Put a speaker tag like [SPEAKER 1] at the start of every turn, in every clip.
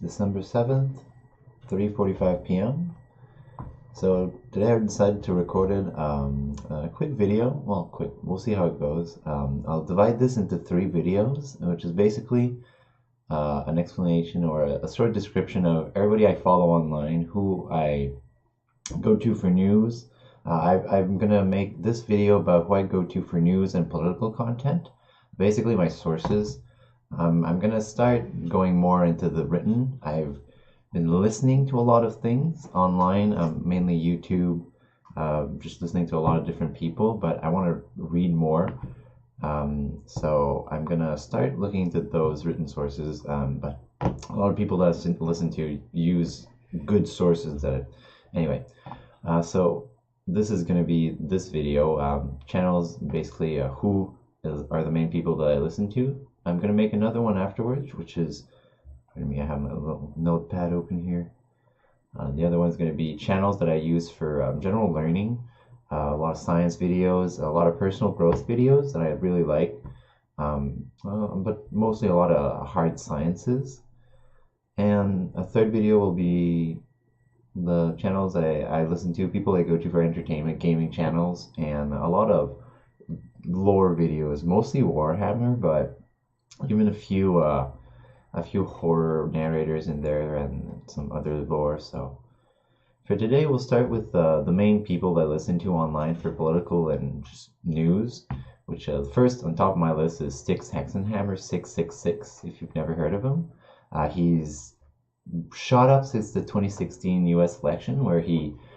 [SPEAKER 1] December 7th, 3:45 p.m. So today I decided to record a quick video. Well, quick, we'll see how it goes. I'll divide this into 3 videos, which is basically an explanation or a short description of everybody I follow online, who I go to for news. I'm gonna make this video about who I go to for news and political content, basically my sources. I'm gonna start going more into the written. I've been listening to a lot of things online, mainly YouTube, just listening to a lot of different people, but I want to read more. So I'm gonna start looking into those written sources, but a lot of people that I listen to use good sources anyway. So this is going to be this video, channels, basically who are the main people that I listen to. I'm going to make another one afterwards, which is, pardon me, I have my little notepad open here. The other one's going to be channels that I use for general learning, a lot of science videos, a lot of personal growth videos that I really like, but mostly a lot of hard sciences. And a third video will be the channels I listen to, people I go to for entertainment, gaming channels, and a lot of lore videos, mostly Warhammer, but even a few horror narrators in there and some other lore. So for today, we'll start with the main people that I listen to online for political and just news, which first on top of my list is Styx Hexenhammer 666, if you've never heard of him. He's shot up since the 2016 US election, where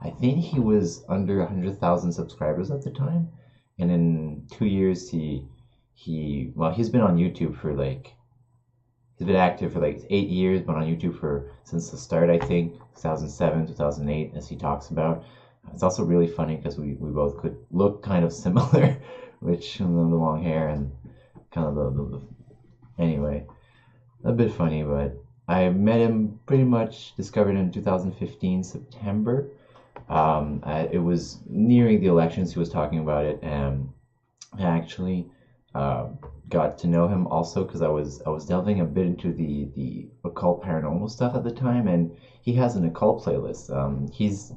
[SPEAKER 1] I think he was under 100,000 subscribers at the time, and in 2 years he's been on YouTube for he's been active for 8 years, but on YouTube since the start, I think 2007, 2008, as he talks about. It's also really funny because we both could look kind of similar, which the long hair and kind of the anyway, a bit funny, but I met him, pretty much discovered him in 2015 September. It was nearing the elections. He was talking about it, and I actually got to know him also because I was delving a bit into the occult paranormal stuff at the time, and he has an occult playlist. He's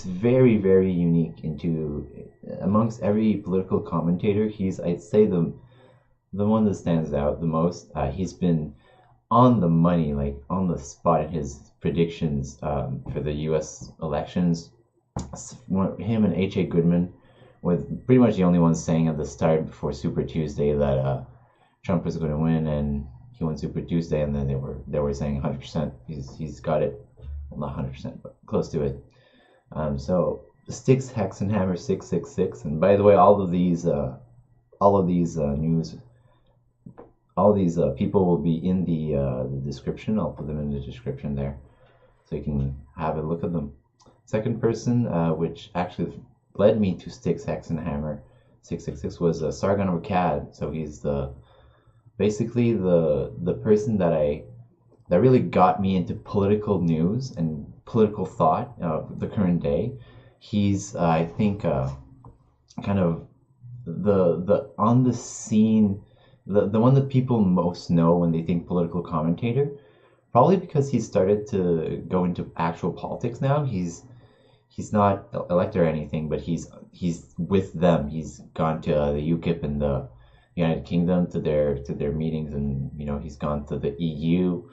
[SPEAKER 1] very, very unique amongst every political commentator. I'd say the one that stands out the most. He's been on the money, on the spot in his predictions for the U.S. elections. Him and H.A. Goodman were pretty much the only ones saying at the start, before Super Tuesday, that Trump was going to win, and he won Super Tuesday, and then they were saying 100%. He's got it, well, not 100%, but close to it. So Styx Hexenhammer 666, and by the way, all of these news. All these people will be in the description. I'll put them in the description there, so you can have a look at them. Second person, which actually led me to Styx Hexenhammer 666, was Sargon of Akkad. So he's basically the person that really got me into political news and political thought of the current day. He's I think kind of the on the scene. The one that people most know when they think political commentator, probably because he's started to go into actual politics now. He's not elected or anything, but he's with them. He's gone to the UKIP in the United Kingdom to their meetings, and he's gone to the EU.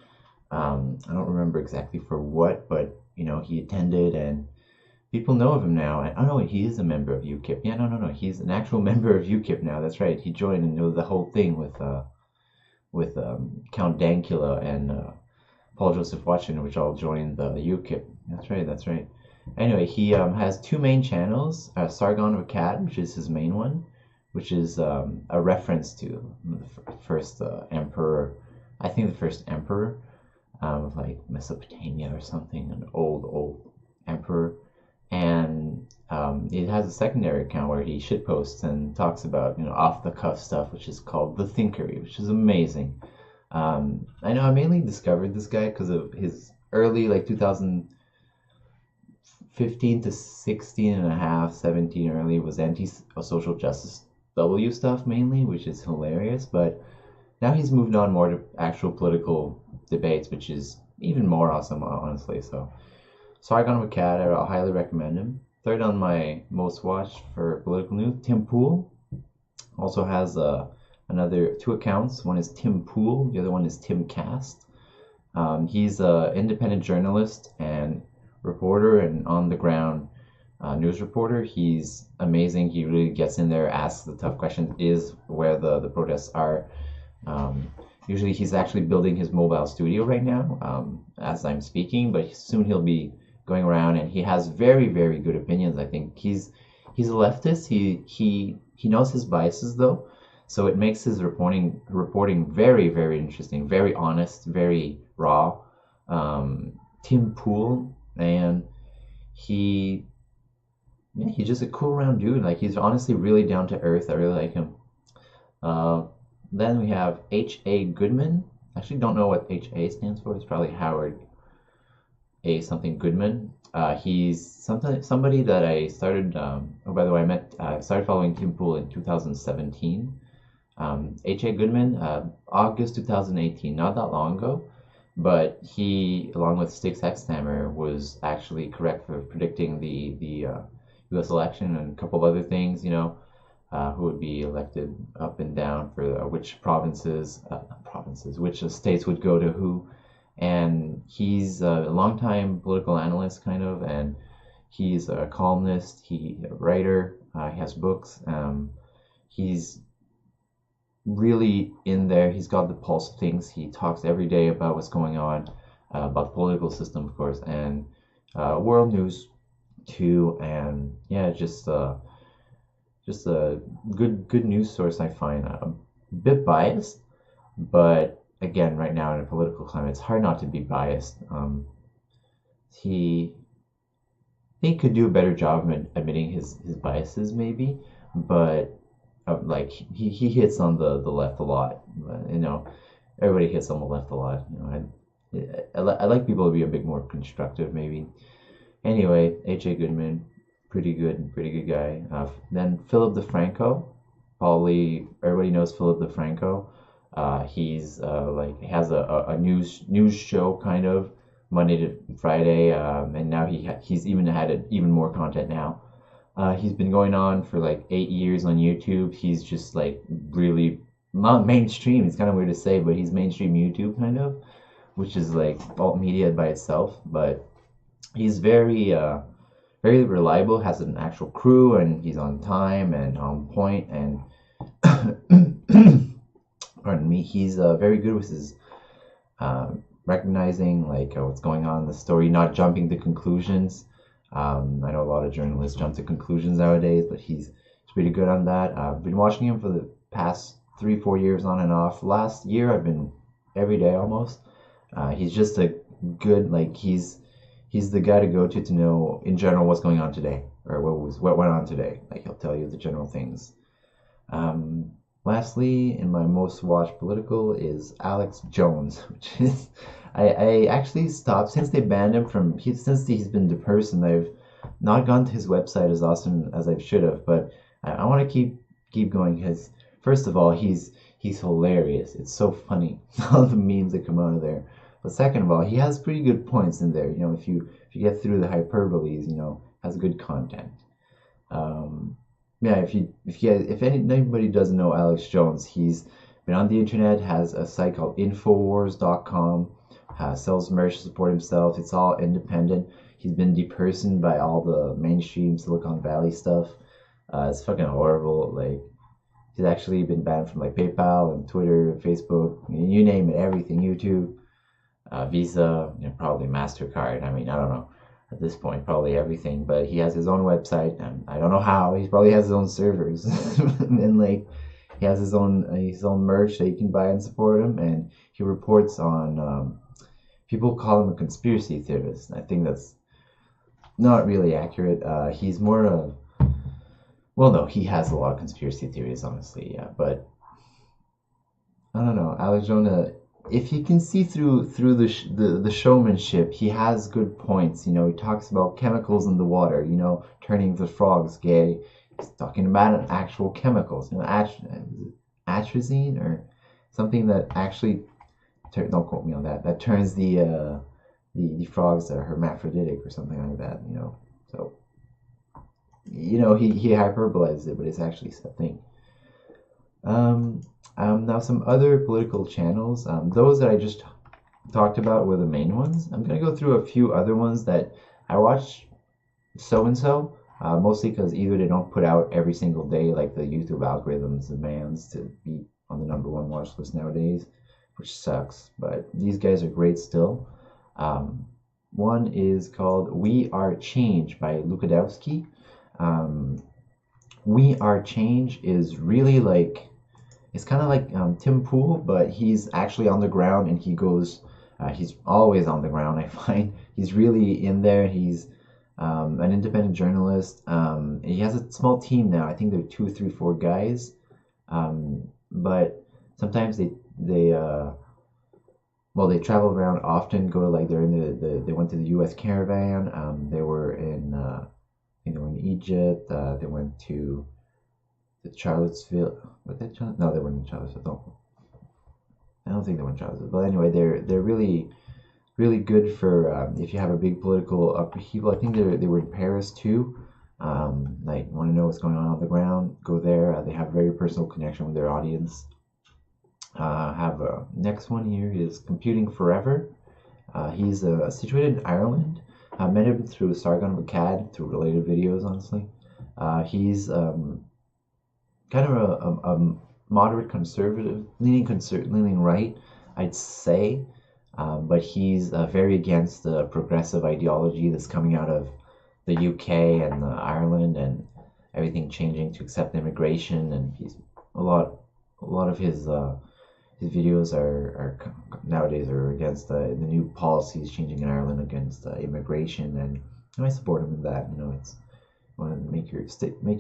[SPEAKER 1] I don't remember exactly for what, but he attended, and people know of him now. Oh no, he is a member of UKIP. Yeah, no, he's an actual member of UKIP now. That's right. He joined and knew the whole thing with Count Dankula and Paul Joseph Watson, which all joined the UKIP. That's right. Anyway, he has 2 main channels: Sargon of Akkad, which is his main one, which is a reference to the first emperor. I think the first emperor of Mesopotamia or something, an old emperor. And it has a secondary account where he shitposts and talks about off the cuff stuff, which is called The Thinkery, which is amazing. I know I mainly discovered this guy because of his early 2015 to 16 and a half, 17 early was anti-social justice W stuff mainly, which is hilarious. But now he's moved on more to actual political debates, which is even more awesome, honestly. So sargon of akkad, I highly recommend him. Third on my most watched for political news, Tim Pool. Also has another 2 accounts. One is Tim Pool, the other one is Tim Cast. He's an independent journalist and reporter and on the ground news reporter. He's amazing. He really gets in there, asks the tough questions, is where the protests are. Usually he's actually building his mobile studio right now as I'm speaking, but soon he'll be going around, and he has very, very good opinions. I think he's a leftist. He knows his biases though, so it makes his reporting very, very interesting, very honest, very raw. Tim Pool, and he's just a cool round dude. Like, he's honestly really down to earth. I really like him. Then we have H.A. Goodman. I actually don't know what H.A. stands for. It's probably Howard A. something Goodman. He's somebody that I started. Oh, by the way, I started following Tim Pool in 2017. H.A. Goodman, August 2018, not that long ago. But he, along with Styx Hexhammer, was actually correct for predicting the U.S. election and a couple of other things. You know, who would be elected up and down for which which states would go to who. And he's a longtime political analyst, kind of, and he's a columnist, a writer, he has books. He's really in there. He's got the pulse of things. He talks every day about what's going on, about the political system, of course, and world news too. And yeah, just a good news source, I find. A bit biased, but again, right now in a political climate, it's hard not to be biased. He could do a better job of admitting his biases, maybe, but like he hits on the left a lot. You know, everybody hits on the left a lot. You know, I like people to be a bit more constructive, maybe. Anyway, H.A. Goodman, pretty good guy. Then Philip DeFranco, probably everybody knows Philip DeFranco. He's like has a news show, kind of, Monday to Friday, and now he's even had even more content now. He's been going on for like 8 years on YouTube. He's just like really not mainstream. It's kind of weird to say, but he's mainstream YouTube, kind of, which is like alt media by itself. But he's very very reliable. Has an actual crew, and he's on time and on point. And pardon me, he's very good with his recognizing like what's going on in the story, not jumping to conclusions. I know a lot of journalists jump to conclusions nowadays, but he's pretty good on that. I've been watching him for the past 3-4 years on and off. Last year I've been every day almost. He's just a good, like, he's the guy to go to know in general what's going on today, or what went on today. Like, he'll tell you the general things. Lastly, in my most watched political is Alex Jones, which is I actually stopped since they banned him from since he's been depersoned. I've not gone to his website as often as I should have, but I want to keep going because first of all, he's hilarious. It's so funny, all the memes that come out of there. But second of all, he has pretty good points in there. You know, if you get through the hyperboles, you know, has good content. Yeah, if anybody doesn't know Alex Jones, he's been on the internet, has a site called infowars.com, sells merch to support himself. It's all independent. He's been depersoned by all the mainstream Silicon Valley stuff. It's fucking horrible. Like, he's actually been banned from like PayPal and Twitter, Facebook, you name it, everything, YouTube, Visa, you know, probably MasterCard. I mean, I don't know. At this point, probably everything, but he has his own website, and I don't know how. He probably has his own servers, and like he has his own merch that you can buy and support him. And he reports on people call him a conspiracy theorist. I think that's not really accurate. He's more of, well, no, he has a lot of conspiracy theories, honestly, yeah. But I don't know, Alex Jones. If you can see through the showmanship, he has good points. You know, he talks about chemicals in the water, you know, turning the frogs gay. He's talking about actual chemicals, you know, atrazine or something that actually don't quote me on that. That turns the frogs hermaphroditic or something like that. So he hyperbolizes it, but it's actually a thing. Now some other political channels. Those that I just talked about were the main ones. I'm gonna go through a few other ones that I watch so and so. Mostly because either they don't put out every single day like the YouTube algorithms demands to be on the #1 watch list nowadays, which sucks. But these guys are great still. One is called We Are Change by Lukadowski. We Are Change is really like, it's kind of like Tim Pool, but he's actually on the ground and he's always on the ground, I find. He's really in there. He's an independent journalist. He has a small team now. I think there are 2, 3, 4 guys. But sometimes they travel around often, go to like, they went to the US caravan. They were in, I think they were in Egypt. They went to the Charlottesville. No, they weren't in Charlottesville. No. I don't think they were in Charlottesville. But anyway, they're really good for if you have a big political upheaval. I think they were in Paris too. Like, want to know what's going on the ground, go there. They have a very personal connection with their audience. Next one here is Computing Forever. He's situated in Ireland. I met him through Sargon Akkad, through related videos, honestly. He's kind of a moderate conservative, leaning right, I'd say. But he's very against the progressive ideology that's coming out of the UK and Ireland, and everything changing to accept immigration. And he's a lot of his videos are nowadays are against the new policies changing in Ireland against immigration, and I support him in that. It's want to make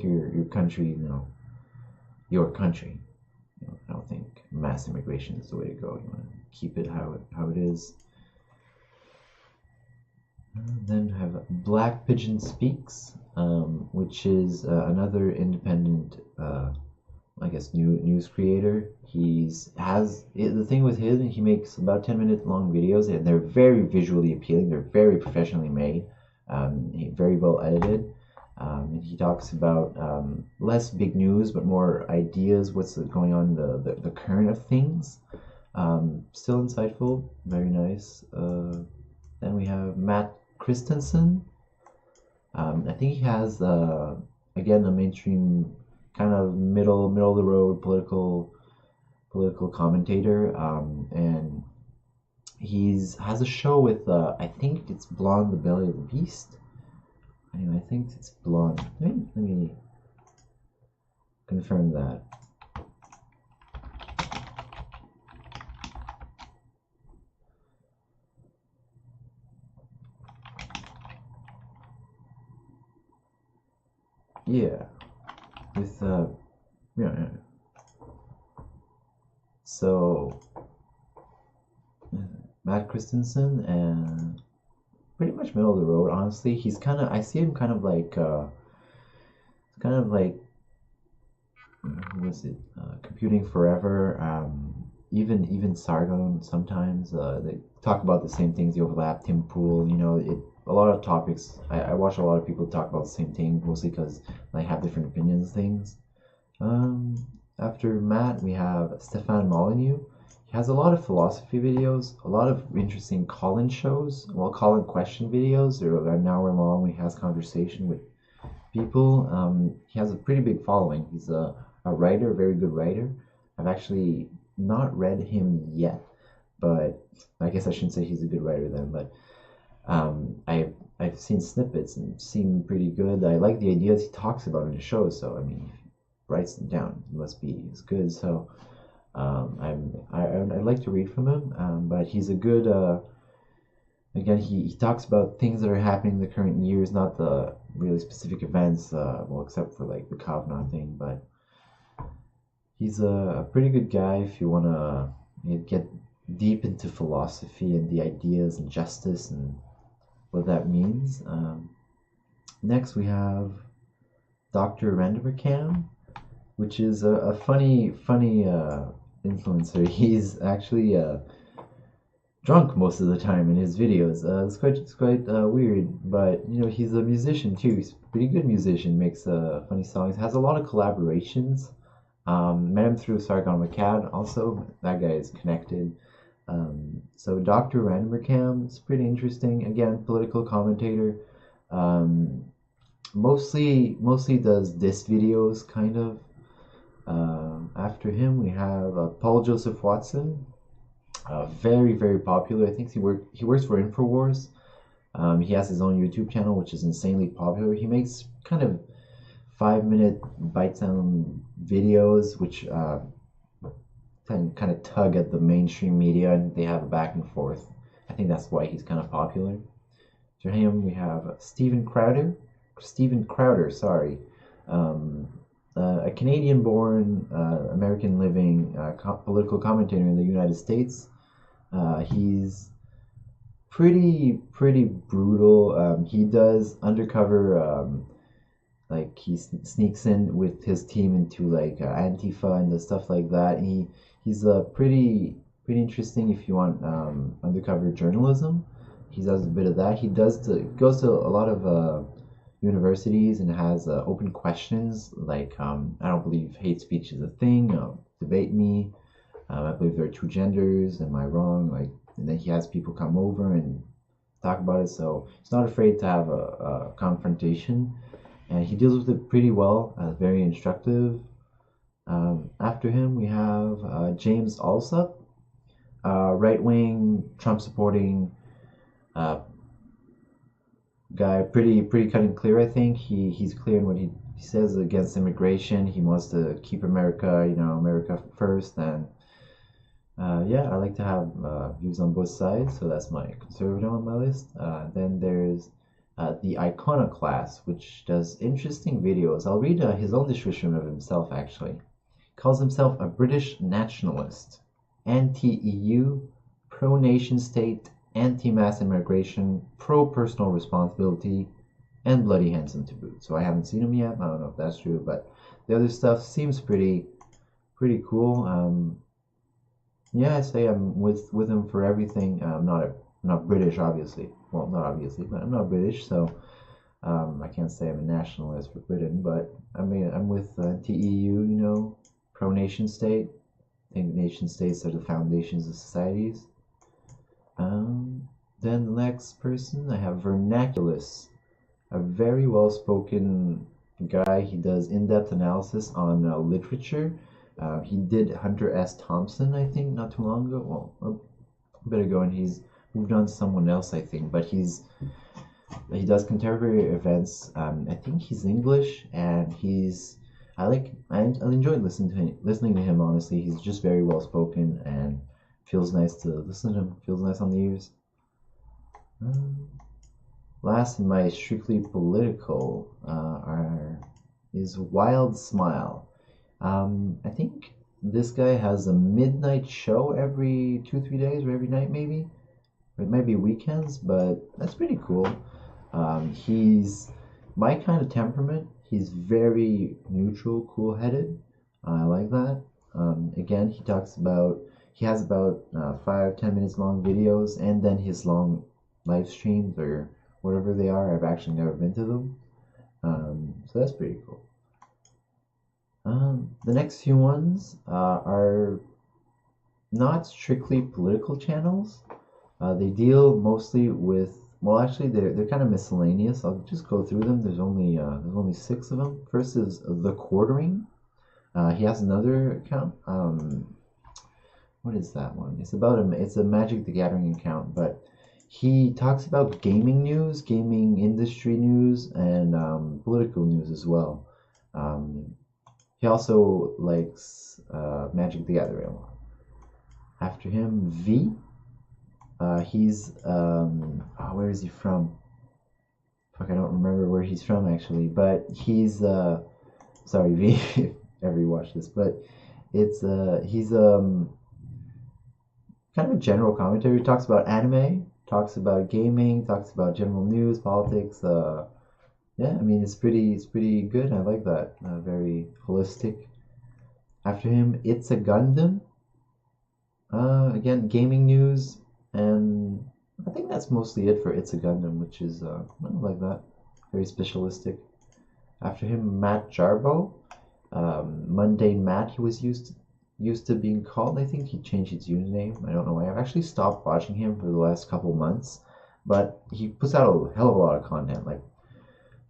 [SPEAKER 1] your country, your country. I don't think mass immigration is the way to go. You want to keep it how it is. Then have Black Pigeon Speaks, which is another independent, I guess, news creator. The thing with him, he makes about 10-minute long videos, and they're very visually appealing. They're very professionally made, very well edited. And he talks about less big news, but more ideas, what's going on in the current of things. Still insightful, very nice. Then we have Matt Christansen. I think he has, again, a mainstream kind of middle of the road political commentator, and has a show with I think it's Blonde, the Belly of the Beast. Anyway, I think it's Blonde. Let me confirm that. Yeah, with yeah. So Matt Christensen, and pretty much middle of the road, honestly. He's I see him kind of like what's it? Computing Forever. Even Sargon sometimes. They talk about the same things. They overlap. Tim Pool. A lot of topics. I watch a lot of people talk about the same thing, mostly because they have different opinions of things. After Matt, we have Stefan Molyneux. He has a lot of philosophy videos, a lot of interesting call-in shows, call-in question videos. They're an hour long. He has conversation with people. He has a pretty big following. He's a writer, a very good writer. I've actually not read him yet, but I guess I shouldn't say he's a good writer then, but I've seen snippets and seem pretty good. I like the ideas he talks about in his shows, so if he writes them down, he must be as good. So I'd like to read from him, but he's a good. Again, he talks about things that are happening in the current years, not the really specific events, except for like the Kavanaugh thing. But he's a pretty good guy if you want to get deep into philosophy and the ideas and justice and what that means. Next, we have DoctorRandomercam, which is a funny influencer. He's actually drunk most of the time in his videos. It's quite weird, but you know, he's a musician too. He's a pretty good musician. Makes funny songs. Has a lot of collaborations. Met him through Sargon also. That guy is connected. So DoctorRandomercam is pretty interesting. Again, political commentator. Mostly does diss videos, kind of. After him, we have Paul Joseph Watson. Very popular. I think he works for Infowars. He has his own YouTube channel, which is insanely popular. He makes kind of 5-minute bite-down videos, which kind of tug at the mainstream media, and they have a back and forth. I think that's why he's kind of popular. To him, we have Stephen Crowder, sorry. A Canadian-born, American-living political commentator in the United States. He's pretty brutal. He does undercover, like he sneaks in with his team into like Antifa and the stuff like that. He's pretty interesting if you want undercover journalism. He does a bit of that. He goes to a lot of universities and has open questions like I don't believe hate speech is a thing. Debate me. I believe there are two genders. Am I wrong? Like, and then he has people come over and talk about it. So he's not afraid to have a confrontation, and he deals with it pretty well. Very instructive. After him, we have James Allsup, right-wing, Trump-supporting guy. Pretty cut and clear. I think he's clear in what he says against immigration. He wants to keep America, America first, and yeah, I like to have views on both sides, so that's my conservative on my list. Then there's the Iconoclast, which does interesting videos. I'll read his own description of himself, actually. He calls himself a British nationalist, anti-EU, pro-nation state, anti-mass immigration, pro-personal responsibility, and bloody handsome to boot. So I haven't seen him yet. I don't know if that's true, but the other stuff seems pretty cool. Yeah, I say I'm with him for everything. I'm not British, obviously. Well, not obviously, but I'm not British, so I can't say I'm a nationalist for Britain. But I mean, I'm with anti-EU, pro-nation state. I think nation states are the foundations of societies. Then the next person, I have Vernaculis, a very well-spoken guy. He does in-depth analysis on literature. He did Hunter S. Thompson, I think, not too long ago. Well, a bit ago, and he's moved on to someone else, I think. But he does contemporary events. I think he's English, and I enjoy listening to him. Honestly, he's just very well-spoken, and feels nice to listen to him. Feels nice on the ears. Last in my strictly political is Wild Smile. I think this guy has a midnight show every 2-3 days, or every night maybe. It might be weekends, but that's pretty cool. He's my kind of temperament. He's very neutral, cool-headed. I like that. Again, he has about 5-10 minutes long videos, and then his long live streams or whatever they are. I've actually never been to them. So that's pretty cool. The next few ones are not strictly political channels. They deal mostly with, well, actually they're kind of miscellaneous. I'll just go through them. There's only 6 of them. First is theQuartering. He has another account. What is that one? It's a Magic the Gathering account, but he talks about gaming news, gaming industry news, and political news as well. He also likes Magic the Gathering a lot. After him, V. He's where is he from? Fuck, I don't remember where he's from actually, but he's sorry V, if ever you watch this, but it's he's kind of a general commentary. He talks about anime, talks about gaming, talks about general news, politics. Yeah, I mean, it's pretty good. I like that. Very holistic. After him, It's a Gundam. Again, gaming news, And I think that's mostly it for It's a Gundam, which is like that, very specialistic. After him, Matt Jarbo, Mundane Matt, he was used to being called. I think he changed his username. I don't know why. I've actually stopped watching him for the last couple months, but he puts out a hell of a lot of content, like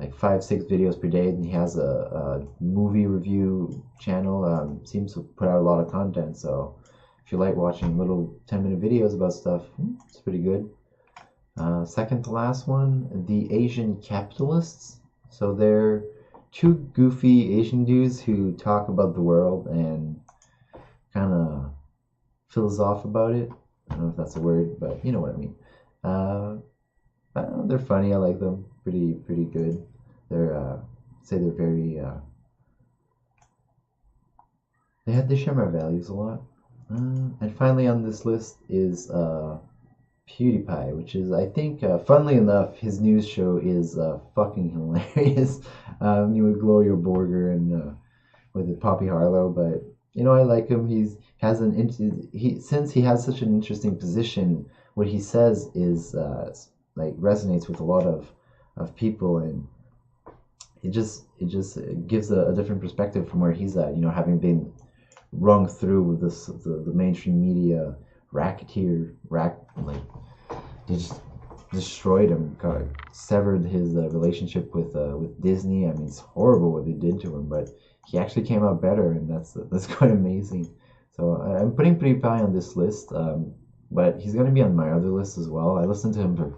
[SPEAKER 1] 5-6 videos per day, and he has a movie review channel. Seems to put out a lot of content, so if you like watching little 10-minute videos about stuff, it's pretty good. Second to last one, The Asian Capitalists. So they're two goofy Asian dudes who talk about the world and kind of philosoph about it. I don't know if that's a word, but you know what I mean. I don't know, they're funny. I like them. Pretty good. They're say they're very they share my values a lot. And finally on this list is Pewdiepie, which is, I think, funnily enough, his news show is fucking hilarious. With Gloria Borger and with Poppy Harlow, but you know, I like him. Since he has such an interesting position, what he says is like resonates with a lot of people, and it just gives a different perspective from where he's at. You know, having been rung through with the mainstream media like they just destroyed him, severed his relationship with Disney. I mean, it's horrible what they did to him, but he actually came out better, and that's quite amazing. So I'm putting Pewdiepie on this list, but he's gonna be on my other list as well. I listened to him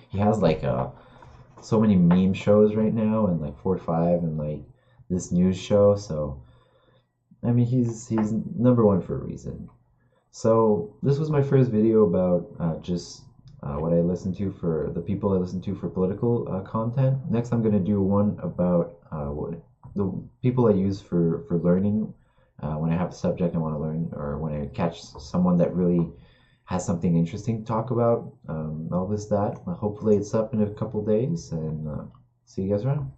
[SPEAKER 1] he has like so many meme shows right now, and like 4 or 5, and like this news show. So I mean, he's number one for a reason. So this was my first video about just what I listen to for the people I listen to for political content. Next, I'm going to do one about the people I use for learning when I have a subject I want to learn, or when I catch someone that really has something interesting to talk about. All that. Hopefully it's up in a couple days, and see you guys around.